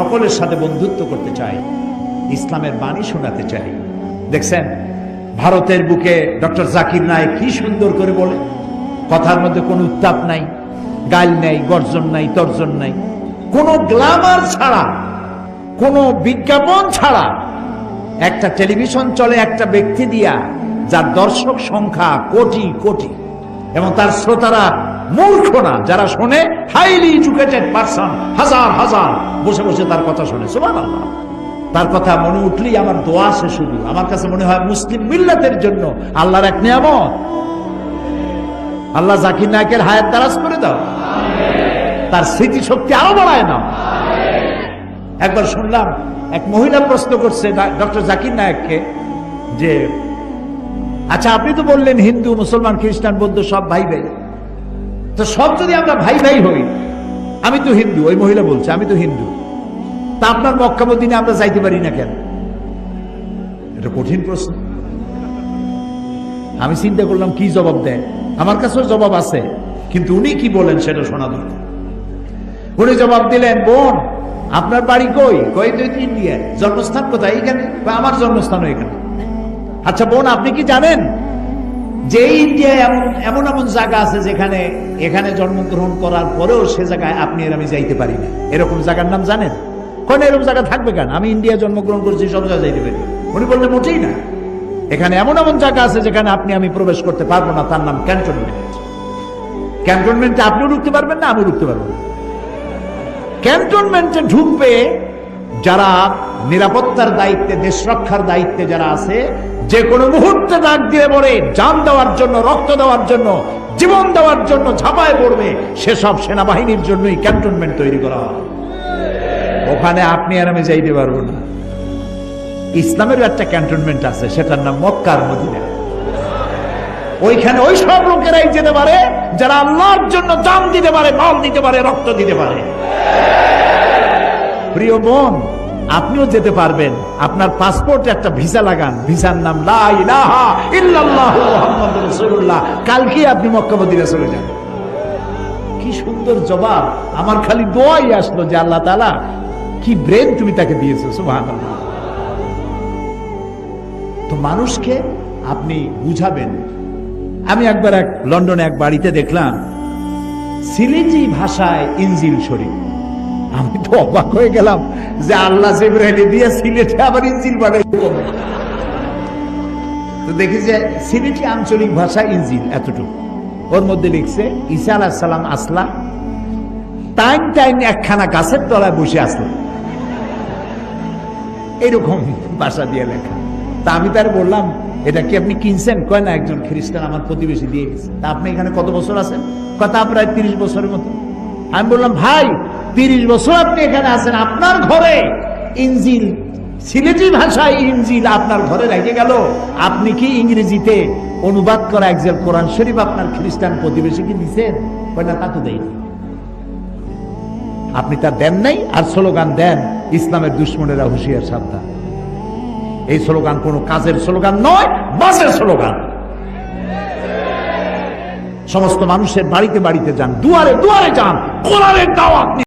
সকলের সাথে বন্ধুত্ব করতে চাই, ইসলামের বাণী শোনাতে চাই। দেখছেন ভারতের বুকে ডক্টর জাকির নায়েক কি সুন্দর করে বলে, কথার মধ্যে কোনো উত্তাপ নাই, গাল নাই, গর্জন নাই, তর্জন নাই, কোনো গ্ল্যামার ছাড়া, কোনো বিজ্ঞাপন ছাড়া। একটা টেলিভিশন চলে একটা ব্যক্তি দিয়া, যার দর্শক সংখ্যা কোটি কোটি, এবং তার শ্রোতারা মূর্খ না, যারা শোনে হাইলি এডুকেটেড পারসন, হাজার হাজার বসে বসে তার কথা শোনে। সুবহানাল্লাহ। তার কথা মনে উঠলেই আমার দোয়া আসে শুধু। আমার কাছে মনে হয় মুসলিম মিল্লাতের জন্য আল্লাহর এক নিয়ামত। আল্লাহ জাকির নায়েকের হায়াত দারাজ করে দাও, তার স্মৃতিশক্তি আরো বাড়ায় নাও। একবার শুনলাম এক মহিলা প্রশ্ন করছে ডক্টর জাকির নায়েককে যে, আচ্ছা আপনি তো বললেন হিন্দু মুসলমান খ্রিস্টান বৌদ্ধ সব ভাই ভাই, তো সব যদি আমরা ভাই ভাই হই, আমি তো হিন্দু, ওই মহিলা বলছে আমি তো হিন্দু, তা আপনার মক্কা মদিনায় আমরা যাইতে পারি না কেন? এটা কঠিন প্রশ্ন। আমি চিন্তা করলাম কি জবাব দেয়। আমার কাছেও জবাব আছে, কিন্তু উনি কি বলেন সেটা শোনা দরকার। উনি জবাব দিলেন, বোন আপনার বাড়ি কই? কই তো ইন্ডিয়ায়। জন্মস্থান কোথায়? এখানে। আমার জন্মস্থানও এখানে। আচ্ছা বোন আপনি কি জানেন যে ইন্ডিয়ায় এমন এমন এমন জায়গা আছে যেখানে এখানে জন্মগ্রহণ করার পরেও সে জায়গায় আপনি আর আমি যাইতে পারি না, এরকম জায়গার নাম জানেন? কোন এরকম জায়গা থাকবে কেন? আমি ইন্ডিয়া জন্মগ্রহণ করছি, সব জায়গায় যাইতে পারি। উনি বললেন মোটেই না, এখানে এমন এমন জায়গা আছে যেখানে আপনি আমি প্রবেশ করতে পারবো না, তার নাম ক্যান্টনমেন্ট। ক্যান্টনমেন্টে আপনিও ঢুকতে পারবেন না, আমিও ঢুকতে পারবো না। ক্যান্টনমেন্টে ঢুকবে যারা নিরাপত্তার দায়িত্বে, দেশ রক্ষার দায়িত্বে যারা আছে, যে কোনো মুহূর্তে ডাক দিয়ে পড়ে জান দেওয়ার জন্য, রক্ত দেওয়ার জন্য, জীবন দেওয়ার জন্য ঝাঁপায় পড়বে, সেসব সেনাবাহিনীর জন্যই ক্যান্টনমেন্ট তৈরি করা হয়। ওখানে আপনি আর আমি যাইতে পারবো না। ইসলামেরও একটা ক্যান্টনমেন্ট আছে, সেটার নাম মক্কার মদিনা। ওইখানে ওই সব লোকেরাই যেতে পারে যারা আল্লাহর জন্য জান দিতে পারে, মাল দিতে পারে, রক্ত দিতে পারে। প্রিয় বোন, আপনিও যেতে পারবেন। আপনার পাসপোর্টে একটা ভিসা লাগান, ভিসার নাম লা ইলাহা ইল্লাল্লাহু মুহাম্মাদুর রাসূলুল্লাহ। কালকে আপনি মক্কা মদিনা চলে যান। কি সুন্দর জবাব! আমার খালি দোয়াই আসলো যে আল্লাহ তাআলা কি ব্রেন তুমি তাকে দিয়েছো। সুবহানাল্লাহ। তো মানুষকে আপনি বুঝাবেন। আমি একবার লন্ডনে এক বাড়িতে দেখলাম সিলেটি ভাষায় ইনজিল শরীফ। আমি তো অবাক হয়ে গেলাম যে আল্লাহ জিবরাইল দিয়ে সিলেটে আবার ইনজিল বানাইছে। তো দেখি যে সিলেটি আঞ্চলিক ভাষা ইনজিল এতটুকু, ওর মধ্যে লিখছে ঈসা আলাইহিস সালাম আসলা, টাইম টাইম একখানা গাছের তলায় বসে আসলেন, এরকম ভাষা দিয়ে লেখা। তা আমি তার বললাম, এটা কি আপনি কিনছেন? কয় না, একজন খ্রিস্টান আমার প্রতিবেশী দিয়ে গেছে। তা আপনি এখানে কত বছর আছেন? কথা প্রায় 30 বছরের মতো। আমি বললাম, ভাই 30 বছর আপনি এখানে আছেন, আপনার ঘরে ইনজিল, সিলেটি ভাষায় ইনজিল আপনার ঘরে রেখে গেল, আপনি কি ইংরেজিতে অনুবাদ করা একজন কোরআন শরীফ আপনার খ্রিস্টান প্রতিবেশীকে দিচ্ছেন? কয় না, তা তো দেয়নি। আপনি তা দেন নাই, আর স্লোগান দেন ইসলামের দুশ্মনেরা হুঁশিয়ার সাবধান। এই স্লোগান কোনো কাজের স্লোগান নয়, বাজে স্লোগান। সমস্ত মানুষের বাড়িতে বাড়িতে যান, দুয়ারে দুয়ারে যান, কোরআনের দাওয়াত